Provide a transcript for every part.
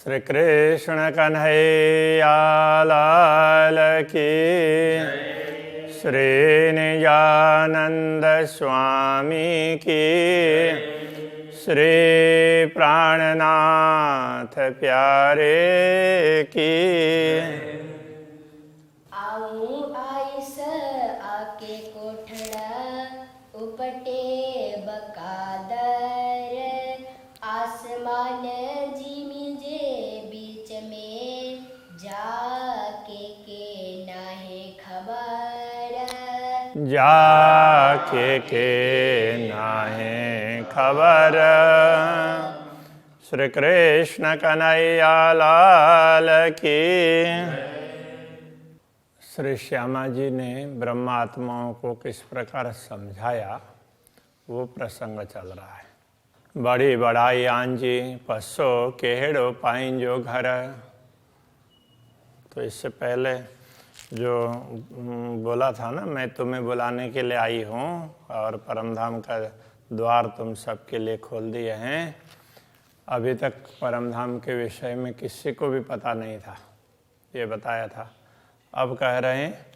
श्री कृष्ण कन्हैया लाल की, श्री निजानंद स्वामी की, श्री प्राणनाथ प्यारे की। आऊं आइस आके कोठड़ा उपटे बकादर, आसमान जिमी जे बीच में जाके के नाहे खबर, जाके के नाहे खबर। श्री कृष्ण कन्हैया लाल की। श्री श्यामा जी ने ब्रह्मात्माओं को किस प्रकार समझाया वो प्रसंग चल रहा है। बड़ी बड़ाई आंजी पसो केहड़ो पाइंजो घर। तो इससे पहले जो बोला था ना, मैं तुम्हें बुलाने के लिए आई हूँ और परमधाम का द्वार तुम सबके लिए खोल दिए हैं। अभी तक परमधाम के विषय में किसी को भी पता नहीं था, ये बताया था। अब कह रहे हैं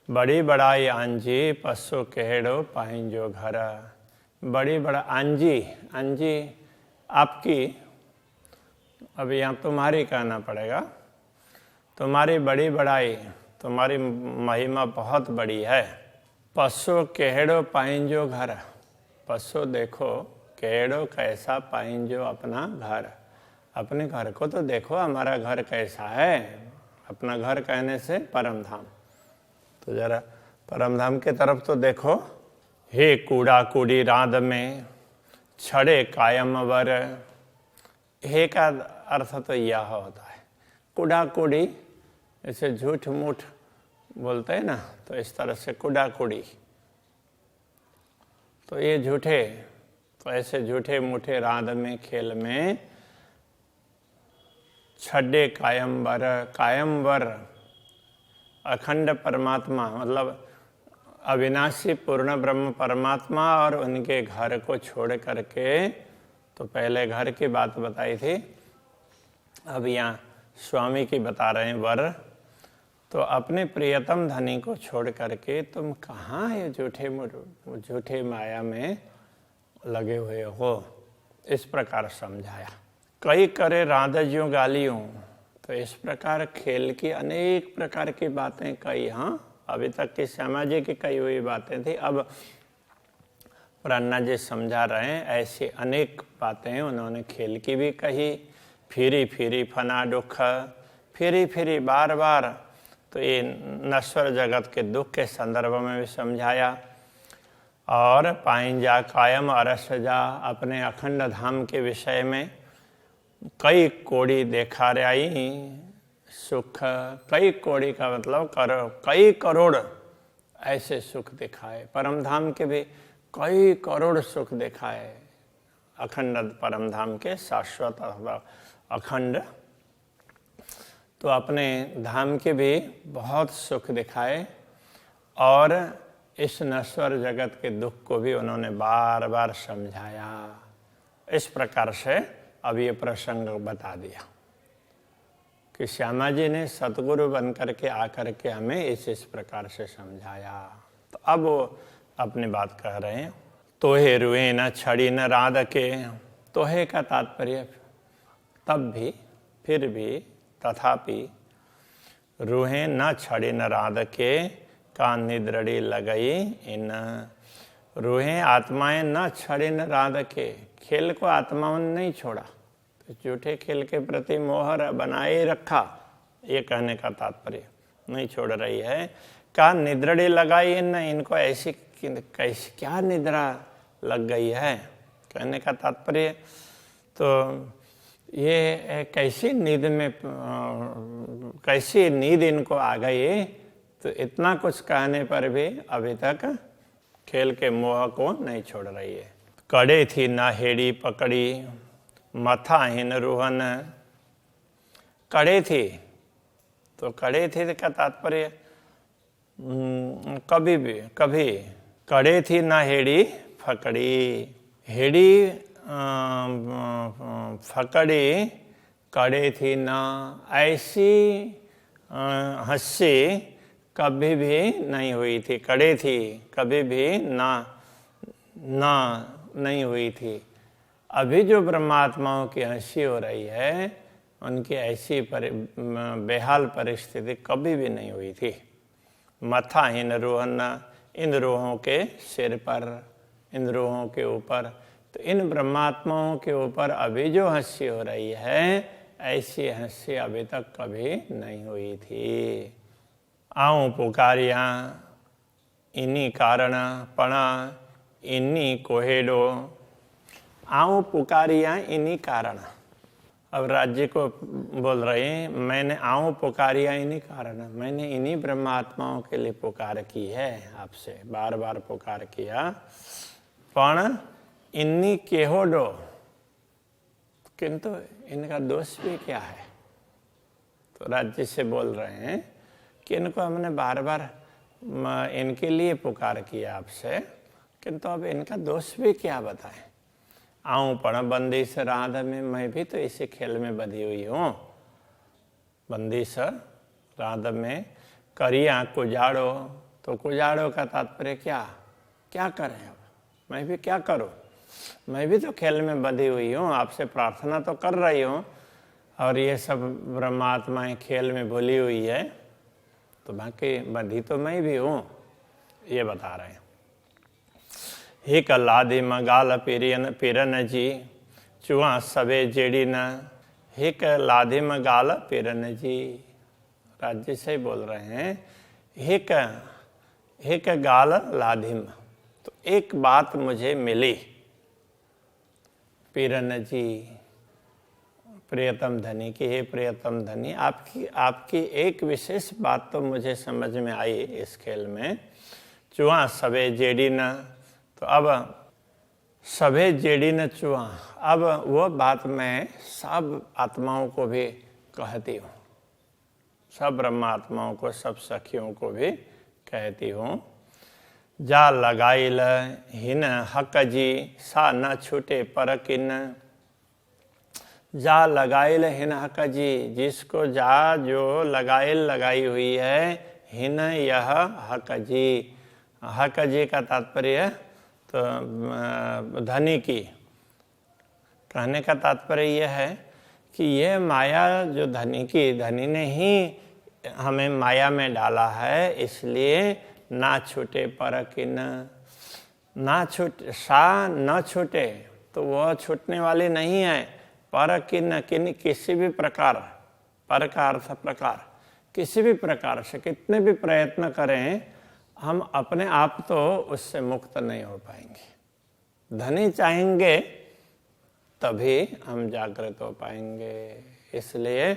बड़ी बड़ाई आंजी पसो केहड़ो पाइंजो घर। बड़ी बड़ा आंजी, आंजी आपकी, अब यहाँ तुम्हारी कहना पड़ेगा। तुम्हारी बड़ी बड़ाई, तुम्हारी महिमा बहुत बड़ी है। पसो केहड़ो पाइंजो घर। पसो देखो, केहड़ो कैसा पाइंजो अपना घर। अपने घर को तो देखो, हमारा घर कैसा है। अपना घर कहने से परमधाम, तो जरा परमधाम के तरफ तो देखो। हे कूड़ा कूड़ी रात में छड़े कायम वर। हे का अर्थ तो यह होता है, कूड़ा कूड़ी ऐसे झूठ मूठ बोलते हैं ना, तो इस तरह से कूड़ा कूड़ी। तो ये झूठे, तो ऐसे झूठे मूठे रात में खेल में छड़े कायमवर। कायमवर अखंड परमात्मा, मतलब अविनाशी पूर्ण ब्रह्म परमात्मा और उनके घर को छोड़ करके, तो पहले घर की बात बताई थी, अब यहाँ स्वामी की बता रहे हैं वर। तो अपने प्रियतम धनी को छोड़ करके तुम कहाँ ये झूठे माया में लगे हुए हो, इस प्रकार समझाया। कई करे राधज्यों गालियों। तो इस प्रकार खेल की अनेक प्रकार की बातें कही। हाँ, अभी तक की श्यामा जी की कही हुई बातें थी, अब प्रन्ना जी समझा रहे हैं। ऐसी अनेक बातें उन्होंने खेल की भी कही। फिरी फिरी फना दुख, फिरी फिरी बार बार, तो ये नश्वर जगत के दुख के संदर्भ में भी समझाया। और पाइंजा कायम अरसजा, अपने अखंड धाम के विषय में कई कोड़ी देखा रही सुख। कई कोड़ी का मतलब कई करोड़ ऐसे सुख दिखाए। परमधाम के भी कई करोड़ सुख दिखाए, अखंड परमधाम के शाश्वत अखंड। तो अपने धाम के भी बहुत सुख दिखाए और इस नश्वर जगत के दुख को भी उन्होंने बार बार समझाया। इस प्रकार से अब ये प्रसंग बता दिया कि श्यामा जी ने सतगुरु बन करके आकर के हमें इस प्रकार से समझाया। तो अब वो अपनी बात कह रहे हैं। तोहे रुए न छड़ी न राध के। तोहे का तात्पर्य तब भी, फिर भी, तथापि, रूहें न छड़ी न राध के का निद्रड़ी लगई इन। रूहें आत्माएं न छड़ी न राध के, खेल को आत्माओं ने नहीं छोड़ा, तो झूठे खेल के प्रति मोहर बनाए रखा, ये कहने का तात्पर्य नहीं छोड़ रही है। का निद्रड़ी लगाई इन, इनको ऐसी कैसी क्या निद्रा लग गई है, कहने का तात्पर्य। तो ये कैसी नींद में, कैसी नींद इनको आ गई। तो इतना कुछ कहने पर भी अभी तक खेल के मोह को नहीं छोड़ रही है। कड़े थी ना हेड़ी पकड़ी, मथाहीन रोहन। कड़े थी, तो कड़े थी का तात्पर्य कभी कड़े थी ना हेड़ी फकड़ी। हेड़ी फकड़ी कड़े थी ना, ऐसी हंसी कभी भी नहीं हुई थी। कड़े थी कभी भी ना नहीं हुई थी। अभी जो ब्रह्मात्माओं की हंसी हो रही है, उनकी ऐसी बेहाल परिस्थिति कभी भी नहीं हुई थी। मथाहीन रोहन, इन रोहों के सिर पर, इन रोहों के ऊपर। तो इन ब्रह्मात्माओं के ऊपर अभी जो हंसी हो रही है, ऐसी हंसी अभी तक कभी नहीं हुई थी। आऊं पुकारिया इन्हीं कारण पणा इन्हीं कोहेडो। आऊं पुकारिया इन्हीं कारण। अब राज्य को बोल रहे हैं, मैंने आऊं पुकारिया इन्हीं कारण, मैंने इन्हीं ब्रह्मात्माओं के लिए पुकार की है आपसे, बार बार पुकार किया। पण इन्हीं केहोडो, किंतु इनका दोष भी क्या है? तो राज्य से बोल रहे हैं कि इनको हमने बार बार इनके लिए पुकार किया आपसे, किंतु अब इनका दोष भी क्या बताएं। आऊं पण बंदी से राध में, मैं भी तो इसी खेल में बंधी हुई हूँ। बंदी से राध में करिया कुजाड़ो, तो कुजाड़ो का तात्पर्य क्या करें अब? मैं भी क्या करूं? मैं भी तो खेल में बंधी हुई हूँ, आपसे प्रार्थना तो कर रही हूँ, और ये सब ब्रह्मात्माएं खेल में भूली हुई है, तो बाकी बंधी तो मैं भी हूँ, ये बता रहे हैं। हिक लादी मगाल पिरन जी, चुआ सबे जेड़ी न, हिक लादी मगाल पिरन जी। राज्य से बोल रहे हैं, हिक गाल लाधिम, तो एक बात मुझे मिली। पिरन जी, प्रियतम धनी की, हे प्रियतम धनी, आपकी एक विशेष बात तो मुझे समझ में आई इस खेल में। चुआ सबे जेडी न, तो अब सबे जेडी न चुआ, अब वो बात मैं सब आत्माओं को भी कहती हूँ, सब ब्रह्मात्माओं को, सब सखियों को भी कहती हूँ। जा लगाइल हिन हक जी, सा न छूटे पर किन। जा लगाइल हिन हक जी, जिसको जा जो लगाइल लगाई हुई है, हिन यह हक जी। हक जी का तात्पर्य तो धनी की। कहने का तात्पर्य यह है कि यह माया जो धनी ने ही हमें माया में डाला है, इसलिए ना छूटे पर किन, ना छूटे, सा न छूटे, तो वह छूटने वाली नहीं है। पर किन, किसी भी प्रकार, पर का अर्थ प्रकार, किसी भी प्रकार से कितने भी प्रयत्न करें, हम अपने आप तो उससे मुक्त नहीं हो पाएंगे। धनी चाहेंगे तभी हम जागृत हो पाएंगे। इसलिए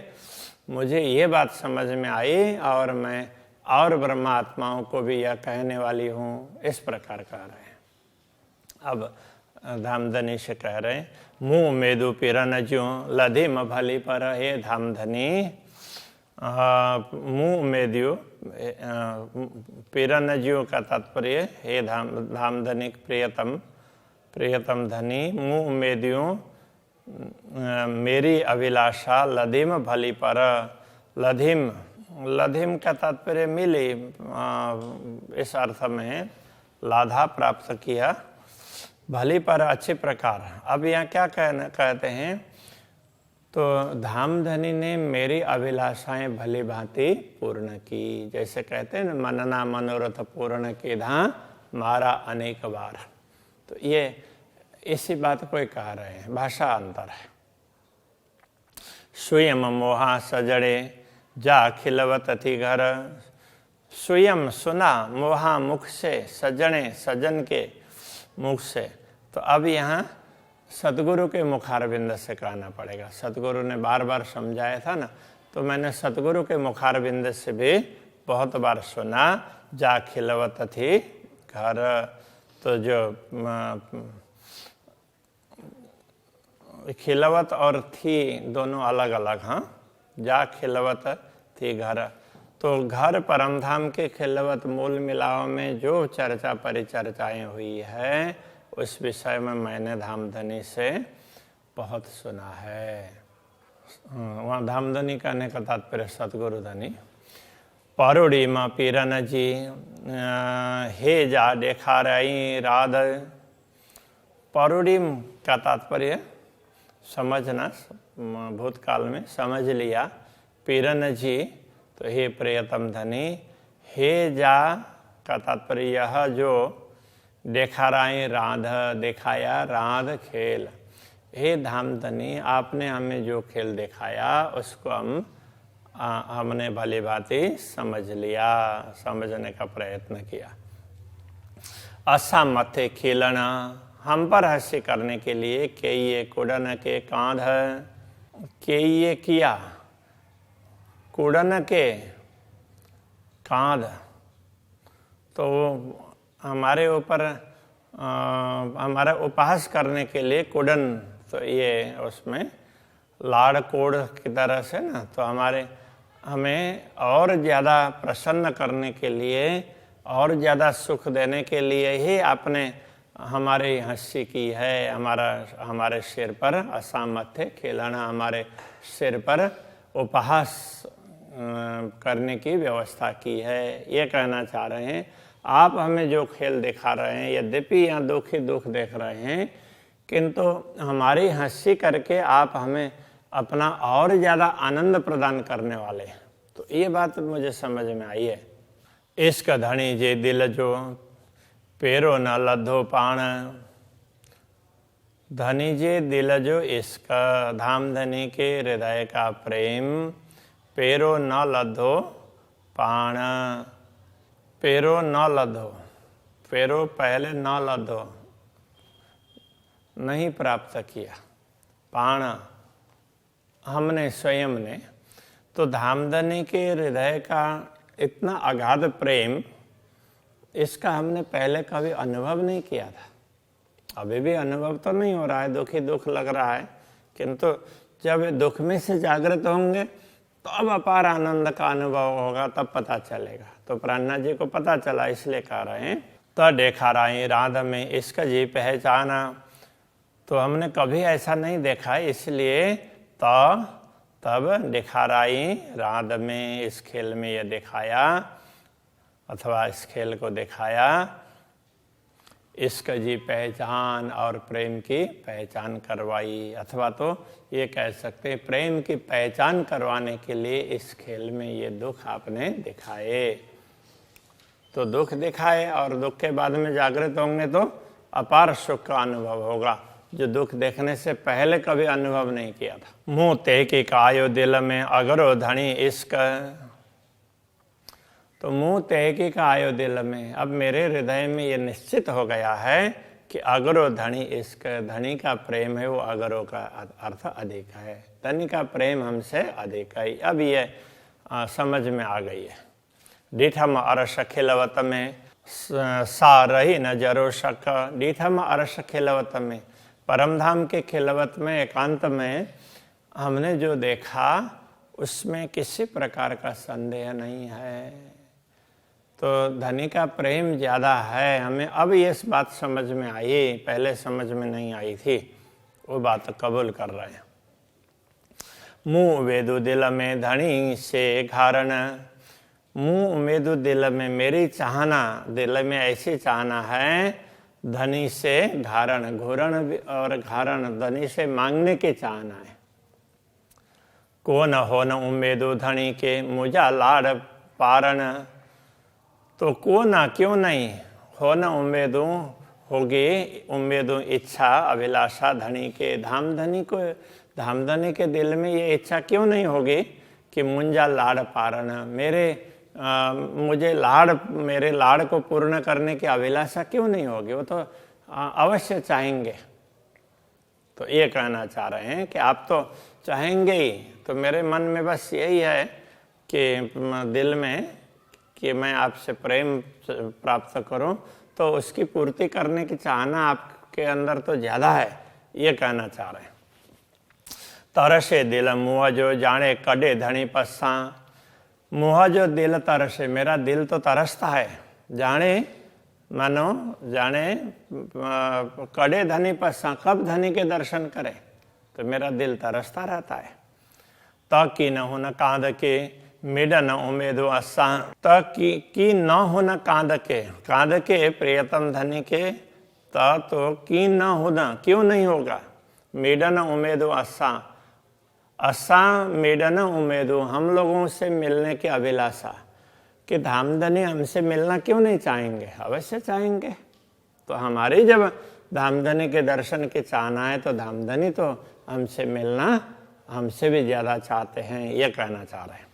मुझे ये बात समझ में आई, और मैं और ब्रह्मात्माओं को भी यह कहने वाली हूँ, इस प्रकार कह रहे हैं। अब धामधनी से कह रहे हैं, मुँह मेदु पिरन ज्यों लधिम भली पर, हे धामधनी, मुँह मेदु पिरन ज्यों का तात्पर्य हे धामधनी प्रियतम धनी, मुँह मेद्यों मेरी अभिलाषा लधिम भली पर। लधिम का तात्पर्य मिली, इस अर्थ में लाधा प्राप्त किया, भली पर अच्छे प्रकार। अब यहाँ क्या कहते हैं, तो धामधनी ने मेरी अभिलाषाएं भली भांति पूर्ण की। जैसे कहते हैं ना, मनना मनोरथ पूर्ण की धा मारा अनेक बार। तो ये इसी बात को कह रहे हैं, भाषा अंतर है। स्वयं मोहा सजड़े जा खिलवत थी घर। स्वयं सुना, मोहा मुख से, सजने सजन के मुख से। तो अब यहाँ सतगुरु के मुखारविंद से कहना पड़ेगा। सतगुरु ने बार बार समझाया था ना, तो मैंने सतगुरु के मुखारविंद से भी बहुत बार सुना, जा खिलवत थी घर। तो जो खिलवत और थी दोनों अलग अलग, हाँ। जा खिलवत थी घर, तो घर परमधाम के खिलवत मूल मिलाव में जो चर्चा परिचर्चाएं हुई है, उस विषय में मैंने धामधनी से बहुत सुना है। वहाँ धामधनी कहने का तात्पर्य सतगुरु धनी। परुड़ी माँ पीरन जी हे जा देखा रही राध। परुड़ी का तात्पर्य समझना, भूतकाल में समझ लिया। पीरन जी तो हे प्रियतम धनी। हे जा का तात्पर्य यह जो देखा रही राध, दिखाया राध खेल। हे धामधनी आपने हमें जो खेल दिखाया उसको हमने भली भांति समझ लिया, समझने का प्रयत्न किया। असा मथे खिलना हम पर हंसी करने के लिए के ये कुड़न के कांध। के ये किया कुड़न के कांध, तो हमारे ऊपर हमारा उपहास करने के लिए कुड़न, तो ये उसमें लाड़ कोड़ की तरह से ना, तो हमें और ज़्यादा प्रसन्न करने के लिए, और ज़्यादा सुख देने के लिए ही आपने हमारी हंसी की है। हमारे सिर पर असामर्थ्य खिलाना, हमारे सिर पर उपहास करने की व्यवस्था की है। ये कहना चाह रहे हैं आप हमें जो खेल दिखा रहे हैं, यद्यपि यहाँ दुख ही दुख देख रहे हैं, किंतु हमारी हंसी करके आप हमें अपना और ज़्यादा आनंद प्रदान करने वाले हैं। तो ये बात मुझे समझ में आई है। इश्क धनी जे दिल जो पेरो न लद्धो पाण। धनी जे दिल जो इश्क, धाम धनी के हृदय का प्रेम। पेरो न लद्धो पाण। पेरो न लद्धो, पेरो पहले न लद्धो नहीं प्राप्त किया, पाण हमने स्वयं ने। तो धामधनी के हृदय का इतना अगाध प्रेम, इसका हमने पहले कभी अनुभव नहीं किया था। अभी भी अनुभव तो नहीं हो रहा है, दुख ही दुख लग रहा है, किंतु जब दुख में से जागृत होंगे तो अब अपार आनंद का अनुभव होगा, तब पता चलेगा। तो प्राणनाथ जी को पता चला, इसलिए कह रहे हैं तो देखा रही राध में इश्क जी पहचाना। तो हमने कभी ऐसा नहीं देखा, इसलिए तो तब दिखा रही राध में, इस खेल में ये दिखाया, अथवा इस खेल को दिखाया। इश्क जी पहचान और प्रेम की पहचान करवाई, अथवा तो ये कह सकते हैं प्रेम की पहचान करवाने के लिए इस खेल में ये दुख आपने दिखाए। तो दुख दिखाए और दुख के बाद में जागृत होंगे तो अपार सुख का अनुभव होगा, जो दुख देखने से पहले कभी अनुभव नहीं किया था। मुँह ते की कायो दिल में अगरो धनी इश्क। तो मुँह तेहकी का आयो दिल में, अब मेरे हृदय में ये निश्चित हो गया है कि अगरो धनी इश्क, धनी का प्रेम है वो अगरो का अर्थ अधिक है, धनी का प्रेम हमसे अधिक है। अब ये समझ में आ गई है। डीठम अरस खिलवत में सा रही न जरो शक। डीठम अरस खिलवत में, परमधाम के खिलवत में, एकांत में हमने जो देखा उसमें किसी प्रकार का संदेह नहीं है। तो धनी का प्रेम ज़्यादा है, हमें अब ये बात समझ में आई, पहले समझ में नहीं आई थी, वो बात कबूल कर रहे हैं। मुँह वेदु दिल में धनी से घारण। मुँह उम्मीदु दिल में, मेरी चाहना दिल में ऐसी चाहना है, धनी से घारण, घूरण और घारण, धनी से मांगने की चाहना है। को न हो न उम्मीदु धनी के मुझा लाड़ पारण। तो को ना क्यों नहीं हो न उम्मीदों होगी, उम्मीदों इच्छा अभिलाषा धनी के, धामधनी के दिल में ये इच्छा क्यों नहीं होगी कि मुंजा लाड़ पारण, मेरे लाड़ को पूर्ण करने की अभिलाषा क्यों नहीं होगी, वो तो अवश्य चाहेंगे। तो ये कहना चाह रहे हैं कि आप तो चाहेंगे ही, तो मेरे मन में बस यही है कि दिल में कि मैं आपसे प्रेम प्राप्त करूं, तो उसकी पूर्ति करने की चाहना आपके अंदर तो ज़्यादा है, ये कहना चाह रहे हैं। तरसे दिल मुँह जो जाने कड़े धनी पस्सा। मुँह जो दिल तरसे, मेरा दिल तो तरसता है, जाने मानो जाने कड़े धनी पस्सा, कब धनी के दर्शन करे, तो मेरा दिल तरसता रहता है। त की न होना कांद के मेडा न उमेदो असा त की न होना कांद के प्रियतम धनी के तो की न होना क्यों नहीं होगा। मेडा न उमेदो असा मेडा न उमेदो हम लोगों से मिलने की अभिलाषा कि धामधनी हमसे मिलना क्यों नहीं चाहेंगे, अवश्य चाहेंगे। तो हमारी जब धामधनी के दर्शन की चाहना है तो धामधनी तो हमसे मिलना हमसे भी ज़्यादा चाहते हैं, ये कहना चाह रहे हैं।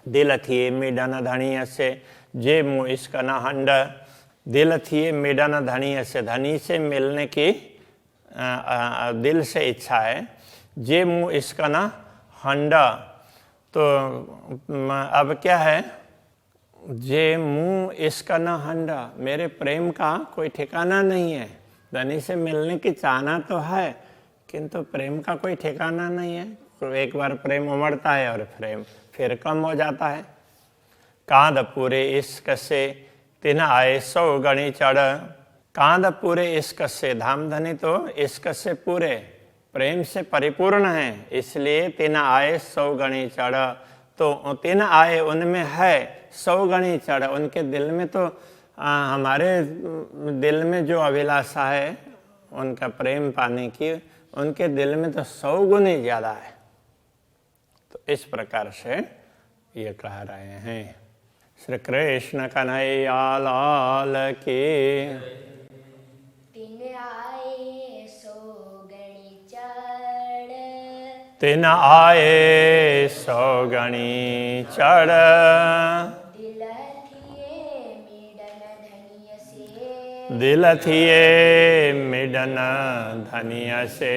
दिल थिए मेडन धनी से जे मुँह इसका न हंड, दिल थिए मेडन धनी से धनी से मिलने की दिल से इच्छा है। जे मुँह इसका न हंड, तो अब क्या है, जे मुँह इसका न हंडा, मेरे प्रेम का कोई ठिकाना नहीं है। धनी से मिलने की चाहना तो है किंतु प्रेम का कोई ठिकाना नहीं है। तो एक बार प्रेम उमड़ता है और प्रेम फिर कम हो जाता है। कांद पूरे इश्क से तिन आए 100 गणी चढ़, कांद पूरे इश्क से, धामधनी तो इश्क से पूरे प्रेम से परिपूर्ण है, इसलिए तिन आए 100 गणी चढ़। तो तिन आए उनमें है 100 गणी चढ़, उनके दिल में तो हमारे दिल में जो अभिलाषा है उनका प्रेम पाने की, उनके दिल में तो 100 गुनी ज़्यादा है। तो इस प्रकार से ये कह रहे हैं। श्री कृष्ण कन्हैया लाल की। तिन आए 100 गणी चढ़, तिन आए 100 गणी चढ़, दिल थिए मेडन धनिय से, दिल थिए मेडन धनिय से,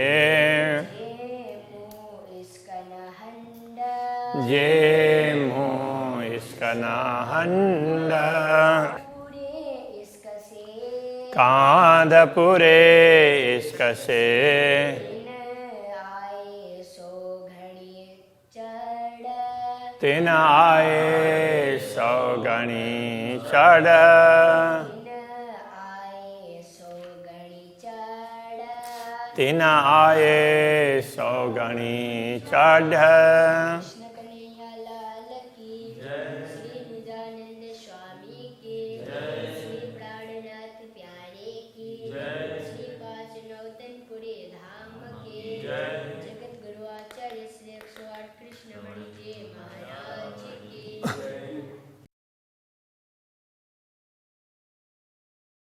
जे मुँह इसका न हंड, कांद पूरे इश्क से, तिन आए 100 गणी चढ़, तिन आए 100 गणी चढ़।